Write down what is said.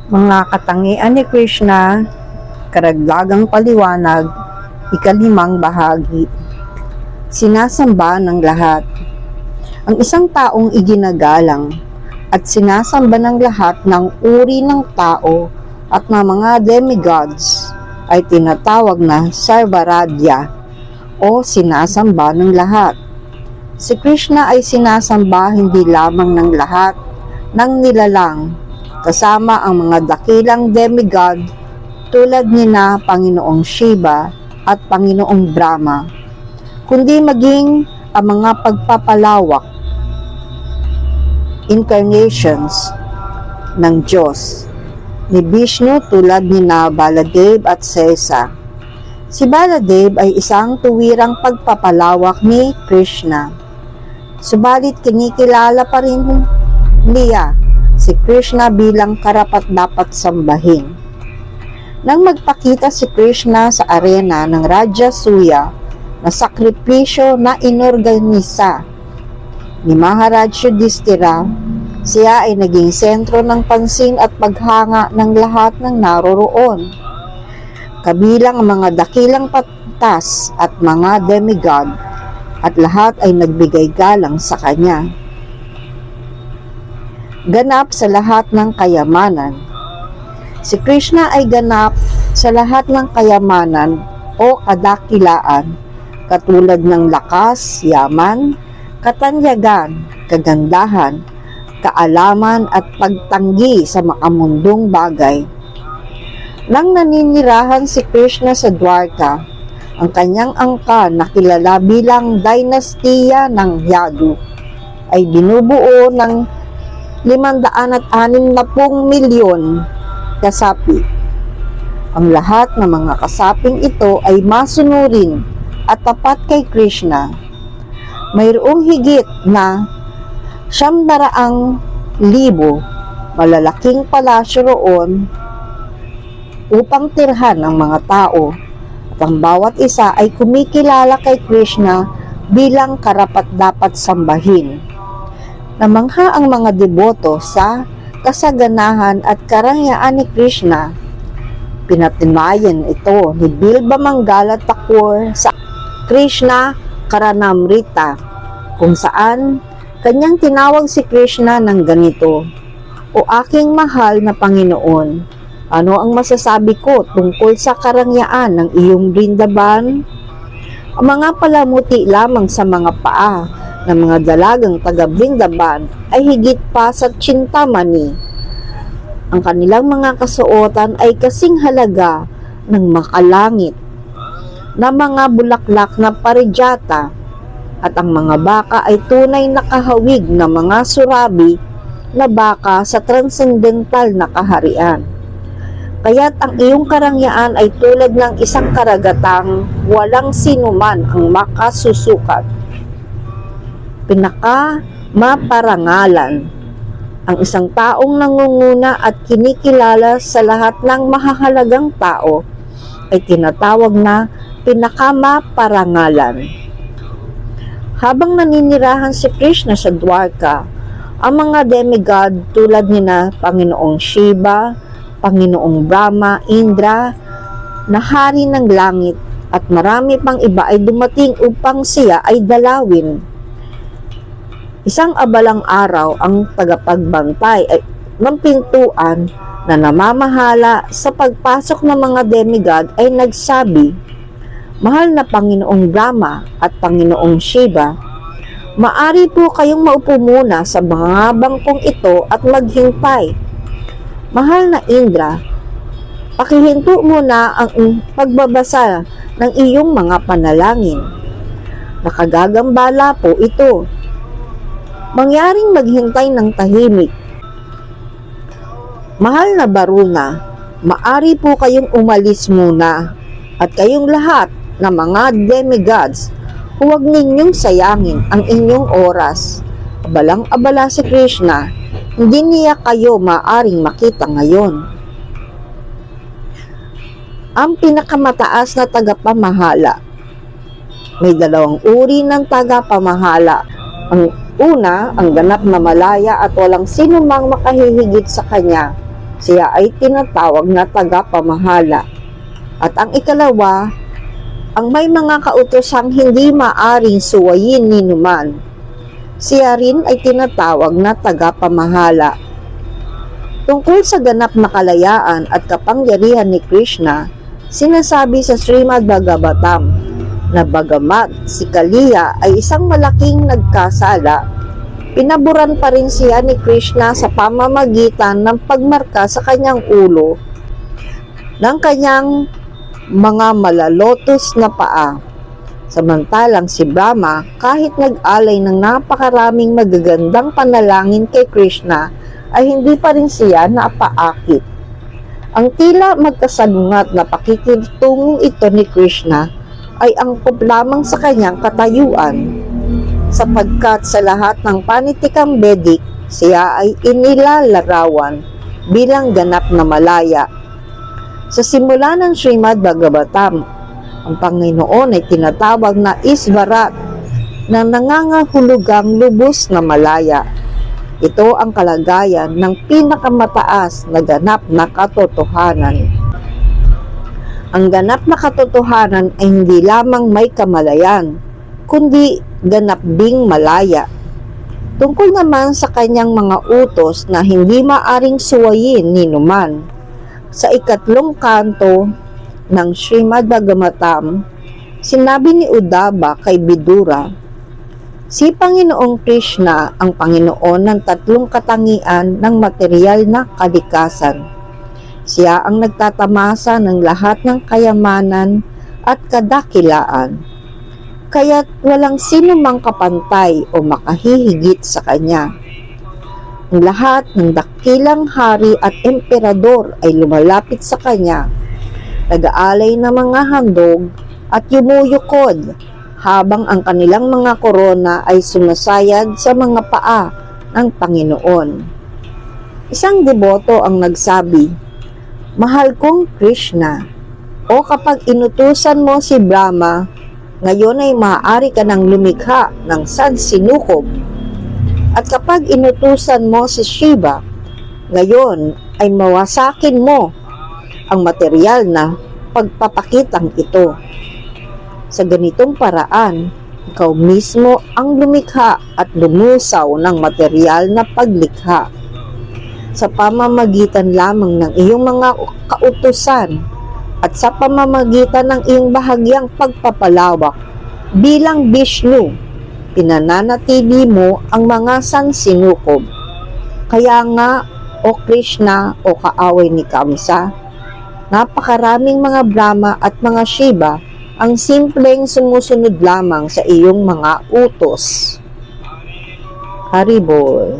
Mga katangian ni Krishna, karagdagang paliwanag, ikalimang bahagi. Sinasamba ng lahat. Ang isang taong iginagalang at sinasamba ng lahat ng uri ng tao at ng mga demigods ay tinatawag na Sarvaradya o sinasamba ng lahat. Si Krishna ay sinasamba hindi lamang ng lahat ng nilalang, kasama ang mga dakilang demigod tulad nina Panginoong Shiva at Panginoong Brahma, kundi maging ang mga pagpapalawak, incarnations ng Diyos ni Vishnu tulad nina Baladev at Sesa. Si Baladev ay isang tuwirang pagpapalawak ni Krishna, subalit kinikilala pa rin niya si Krishna bilang karapat-dapat sambahin. Nang magpakita si Krishna sa arena ng Rajasuya na sakripisyo na inorganisa ni Maharaj Yudhishthira, siya ay naging sentro ng pansin at paghanga ng lahat ng naroroon, kabilang ang mga dakilang patas at mga demigod, at lahat ay nagbigay galang sa kanya. Ganap sa lahat ng kayamanan. Si Krishna ay ganap sa lahat ng kayamanan o kadakilaan, katulad ng lakas, yaman, katanyagan, kagandahan, kaalaman at pagtanggi sa makamundong bagay. Nang naninirahan si Krishna sa Dwarka, ang kanyang angkan na kilala bilang Dinastiya ng Yadu ay binubuo ng 560 milyon kasapi. Ang lahat ng mga kasaping ito ay masunurin at tapat kay Krishna. Mayroong higit na 900,000 malalaking palasyo roon upang tirhan ng mga tao, at ang bawat isa ay kumikilala kay Krishna bilang karapat-dapat sambahin. Namangha ang mga deboto sa kasaganahan at karangyaan ni Krishna. Pinatunayan ito ni Bilba Mangala Thakur sa Krishna Karanamrita, kung saan kanyang tinawag si Krishna ng ganito: "O aking mahal na Panginoon, ano ang masasabi ko tungkol sa karangyaan ng iyong Brindaban? Ang mga palamuti lamang sa mga paa ng mga dalagang taga-Brindaban ay higit pa sa Chintamani. Ang kanilang mga kasuotan ay kasing halaga ng makalangit na mga bulaklak na parijata, at ang mga baka ay tunay na kahawig na mga surabi na baka sa transcendental na kaharian. Kaya't ang iyong karangyaan ay tulad ng isang karagatang walang sinuman ang makasusukat. Pinaka-maparangalan, ang isang taong nangunguna at kinikilala sa lahat ng mahahalagang tao ay tinatawag na pinaka-maparangalan." Habang naninirahan si Krishna sa Dwarka, ang mga demigod tulad nina Panginoong Shiva, Panginoong Brahma, Indra, na hari ng langit, at marami pang iba ay dumating upang siya ay dalawin. Isang abalang araw, ang tagapagbantay ng pintuan na namamahala sa pagpasok ng mga demigod ay nagsabi, "Mahal na Panginoong Brahma at Panginoong Shiva, maari po kayong maupo muna sa mga bangkong ito at maghintay. Mahal na Indra, pakihinto muna ang pagbabasa ng iyong mga panalangin. Nakagagambala po ito. Mangyaring maghintay ng tahimik. Mahal na Varuna, maari po kayong umalis muna, at kayong lahat na mga demigods, huwag ninyong sayangin ang inyong oras. Abalang-abala si Krishna, hindi niya kayo maaring makita ngayon." Ang pinakamataas na tagapamahala. May dalawang uri ng tagapamahala. Ang una, ang ganap na malaya at walang sino mang makahihigit sa kanya, siya ay tinatawag na tagapamahala. At ang ikalawa, ang may mga kautosang hindi maaring suwayin ni numan, siya rin ay tinatawag na tagapamahala. Tungkol sa ganap na kalayaan at kapangyarihan ni Krishna, sinasabi sa Srimad Bhagavatam na bagamat si Kaliya ay isang malaking nagkasala, pinaburan pa rin siya ni Krishna sa pamamagitan ng pagmarka sa kanyang ulo ng kanyang mga malalotos na paa. Samantalang si Brahma, kahit nag-alay ng napakaraming magagandang panalangin kay Krishna, ay hindi pa rin siya napaakit. Ang tila magkasalungat na pakikitungong ito ni Krishna ay angkop lamang sa kanyang katayuan, sapagkat sa lahat ng panitikang Vedic, siya ay inilalarawan bilang ganap na malaya. Sa simula ng Srimad Bhagavatam, ang Panginoon ay tinatawag na Isvarat na nangangahulugang lubos na malaya. Ito ang kalagayan ng pinakamataas na ganap na katotohanan. Ang ganap na katotohanan ay hindi lamang may kamalayan, kundi ganap ding malaya. Tungkol naman sa kanyang mga utos na hindi maaring suwayin ni numan, sa ikatlong kanto ng Srimad Bhagavatam, sinabi ni Uddhava kay Vidura, si Panginoong Krishna ang Panginoon ng tatlong katangian ng material na kalikasan. Siya ang nagtatamasa ng lahat ng kayamanan at kadakilaan, kaya't walang sino mang kapantay o makahihigit sa kanya. Ang lahat ng dakilang hari at emperador ay lumalapit sa kanya, nag-aalay ng mga handog at yumuyukod, habang ang kanilang mga korona ay sumasayad sa mga paa ng Panginoon. Isang deboto ang nagsabi, "Mahal kong Krishna, o kapag inutusan mo si Brahma, ngayon ay maaari ka ng lumikha ng sansinukob. At kapag inutusan mo si Shiva, ngayon ay mawasakin mo ang material na pagpapakitang ito. Sa ganitong paraan, ikaw mismo ang lumikha at lumusaw ng material na paglikha. Sa pamamagitan lamang ng iyong mga kautusan at sa pamamagitan ng iyong bahagyang pagpapalawak bilang Vishnu, pinananatili mo ang mga sansinukob. Kaya nga, o Krishna o kaaway ni Kamsa, napakaraming mga Brahma at mga Shiva ang simpleng sumusunod lamang sa iyong mga utos." Haribol.